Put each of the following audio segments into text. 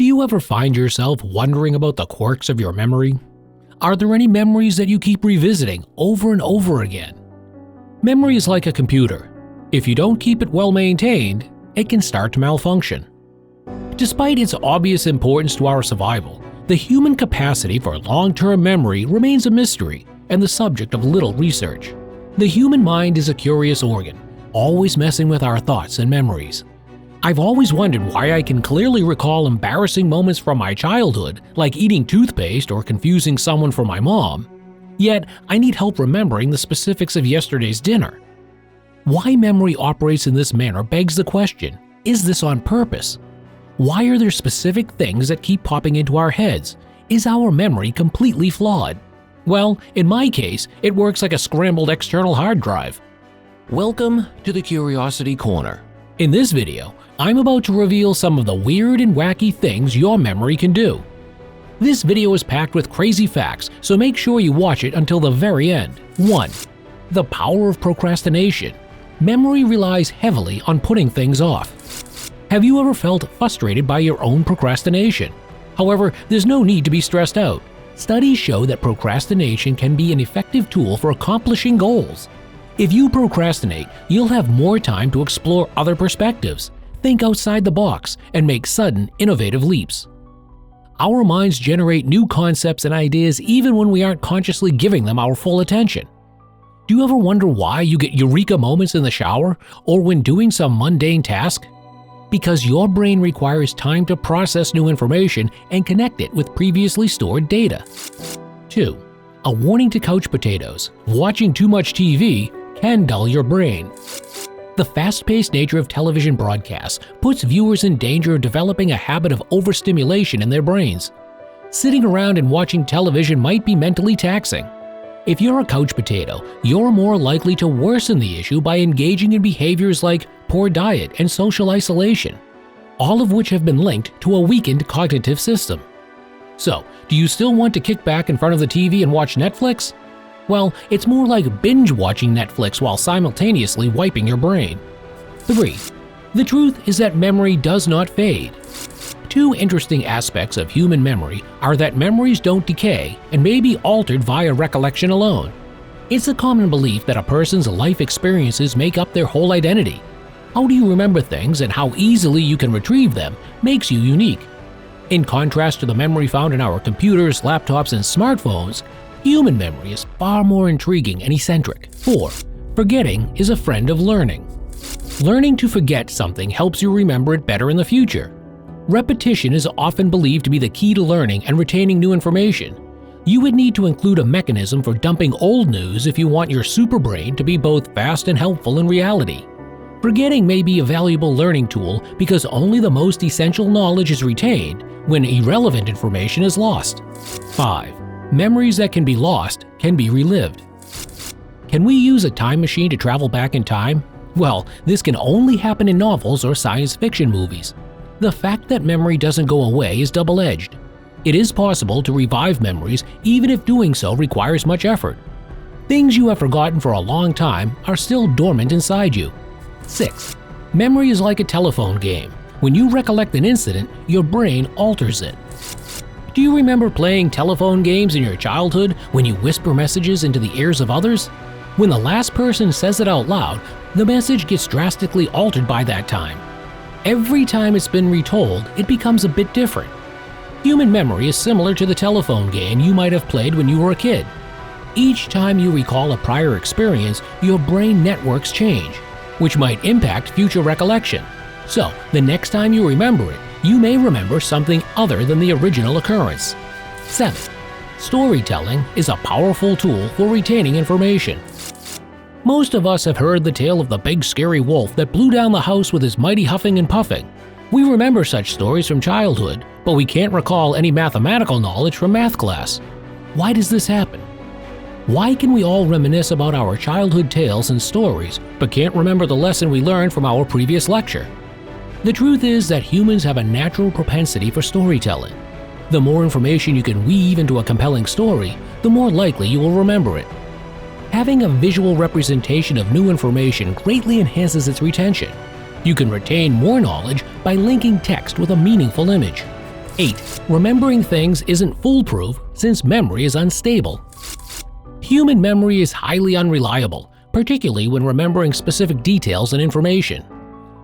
Do you ever find yourself wondering about the quirks of your memory? Are there any memories that you keep revisiting over and over again? Memory is like a computer. If you don't keep it well maintained, it can start to malfunction. Despite its obvious importance to our survival, the human capacity for long-term memory remains a mystery and the subject of little research. The human mind is a curious organ, always messing with our thoughts and memories. I've always wondered why I can clearly recall embarrassing moments from my childhood, like eating toothpaste or confusing someone for my mom, yet I need help remembering the specifics of yesterday's dinner. Why memory operates in this manner begs the question, is this on purpose? Why are there specific things that keep popping into our heads? Is our memory completely flawed? Well, in my case, it works like a scrambled external hard drive. Welcome to the Curiosity Corner. In this video, I'm about to reveal some of the weird and wacky things your memory can do. This video is packed with crazy facts, so make sure you watch it until the very end. 1. The power of procrastination. Memory relies heavily on putting things off. Have you ever felt frustrated by your own procrastination? However, there's no need to be stressed out. Studies show that procrastination can be an effective tool for accomplishing goals. If you procrastinate, you'll have more time to explore other perspectives, think outside the box, and make sudden, innovative leaps. Our minds generate new concepts and ideas even when we aren't consciously giving them our full attention. Do you ever wonder why you get eureka moments in the shower or when doing some mundane task? Because your brain requires time to process new information and connect it with previously stored data. 2. A warning to couch potatoes. Watching too much TV can dull your brain. The fast-paced nature of television broadcasts puts viewers in danger of developing a habit of overstimulation in their brains. Sitting around and watching television might be mentally taxing. If you're a couch potato, you're more likely to worsen the issue by engaging in behaviors like poor diet and social isolation, all of which have been linked to a weakened cognitive system. So, do you still want to kick back in front of the TV and watch Netflix? Well, it's more like binge-watching Netflix while simultaneously wiping your brain. 3. The truth is that memory does not fade. Two interesting aspects of human memory are that memories don't decay and may be altered via recollection alone. It's a common belief that a person's life experiences make up their whole identity. How do you remember things and how easily you can retrieve them makes you unique. In contrast to the memory found in our computers, laptops, and smartphones, human memory is far more intriguing and eccentric. 4. Forgetting is a friend of learning. Learning to forget something helps you remember it better in the future. Repetition is often believed to be the key to learning and retaining new information. You would need to include a mechanism for dumping old news if you want your superbrain to be both fast and helpful in reality. Forgetting may be a valuable learning tool because only the most essential knowledge is retained when irrelevant information is lost. 5. Memories that can be lost can be relived. Can we use a time machine to travel back in time? Well, this can only happen in novels or science fiction movies. The fact that memory doesn't go away is double-edged. It is possible to revive memories even if doing so requires much effort. Things you have forgotten for a long time are still dormant inside you. 6. Memory is like a telephone game. When you recollect an incident, your brain alters it. Do you remember playing telephone games in your childhood when you whisper messages into the ears of others? When the last person says it out loud, the message gets drastically altered by that time. Every time it's been retold, it becomes a bit different. Human memory is similar to the telephone game you might have played when you were a kid. Each time you recall a prior experience, your brain networks change, which might impact future recollection. So, the next time you remember it, you may remember something other than the original occurrence. 7. Storytelling is a powerful tool for retaining information. Most of us have heard the tale of the big scary wolf that blew down the house with his mighty huffing and puffing. We remember such stories from childhood, but we can't recall any mathematical knowledge from math class. Why does this happen? Why can we all reminisce about our childhood tales and stories, but can't remember the lesson we learned from our previous lecture? The truth is that humans have a natural propensity for storytelling. The more information you can weave into a compelling story, the more likely you will remember it. Having a visual representation of new information greatly enhances its retention. You can retain more knowledge by linking text with a meaningful image. 8. Remembering things isn't foolproof since memory is unstable. Human memory is highly unreliable, particularly when remembering specific details and information.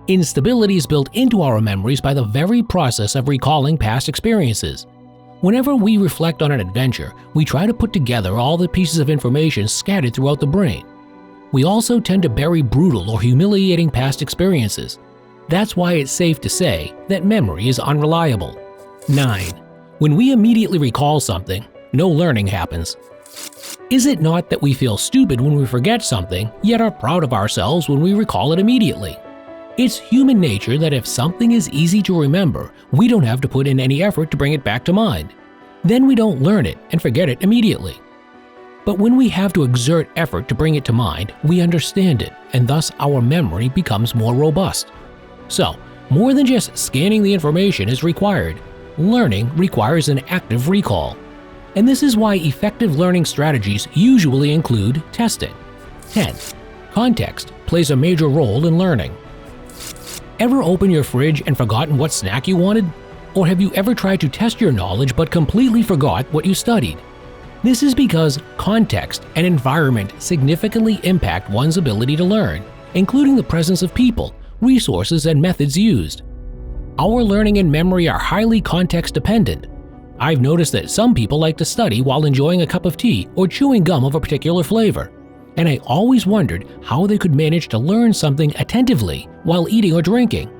Instability is built into our memories by the very process of recalling past experiences. Whenever we reflect on an adventure, we try to put together all the pieces of information scattered throughout the brain. We also tend to bury brutal or humiliating past experiences. That's why it's safe to say that memory is unreliable. 9. When we immediately recall something, no learning happens. Is it not that we feel stupid when we forget something, yet are proud of ourselves when we recall it immediately? It's human nature that if something is easy to remember, we don't have to put in any effort to bring it back to mind. Then we don't learn it and forget it immediately. But when we have to exert effort to bring it to mind, we understand it, and thus our memory becomes more robust. So, more than just scanning the information is required. Learning requires an active recall. And this is why effective learning strategies usually include testing. 10. Context plays a major role in learning. Ever open your fridge and forgotten what snack you wanted? Or have you ever tried to test your knowledge but completely forgot what you studied? This is because context and environment significantly impact one's ability to learn, including the presence of people, resources, and methods used. Our learning and memory are highly context dependent. I've noticed that some people like to study while enjoying a cup of tea or chewing gum of a particular flavor, and I always wondered how they could manage to learn something attentively while eating or drinking.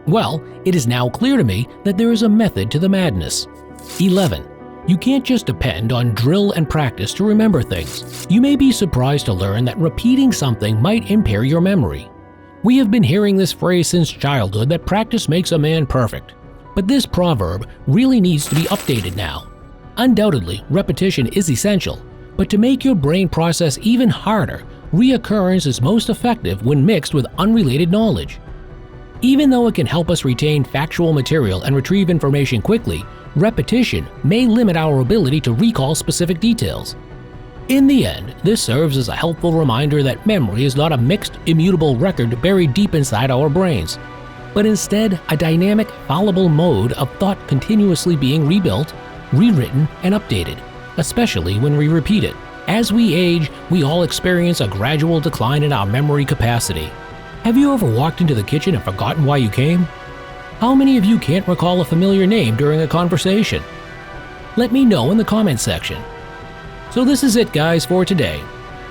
Well, it is now clear to me that there is a method to the madness. 11. You can't just depend on drill and practice to remember things. You may be surprised to learn that repeating something might impair your memory. We have been hearing this phrase since childhood that practice makes a man perfect. But this proverb really needs to be updated now. Undoubtedly, repetition is essential, but to make your brain process even harder, reoccurrence is most effective when mixed with unrelated knowledge. Even though it can help us retain factual material and retrieve information quickly, repetition may limit our ability to recall specific details. In the end, this serves as a helpful reminder that memory is not a mixed, immutable record buried deep inside our brains, but instead a dynamic, fallible mode of thought continuously being rebuilt, rewritten, and updated, especially when we repeat it. As we age, we all experience a gradual decline in our memory capacity. Have you ever walked into the kitchen and forgotten why you came? How many of you can't recall a familiar name during a conversation? Let me know in the comments section. So this is it, guys, for today.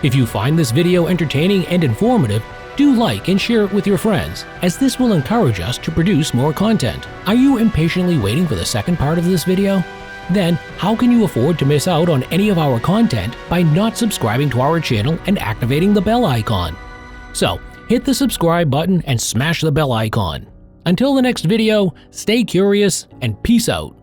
If you find this video entertaining and informative, do like and share it with your friends, as this will encourage us to produce more content. Are you impatiently waiting for the second part of this video? Then, how can you afford to miss out on any of our content by not subscribing to our channel and activating the bell icon? So, hit the subscribe button and smash the bell icon. Until the next video, stay curious and peace out.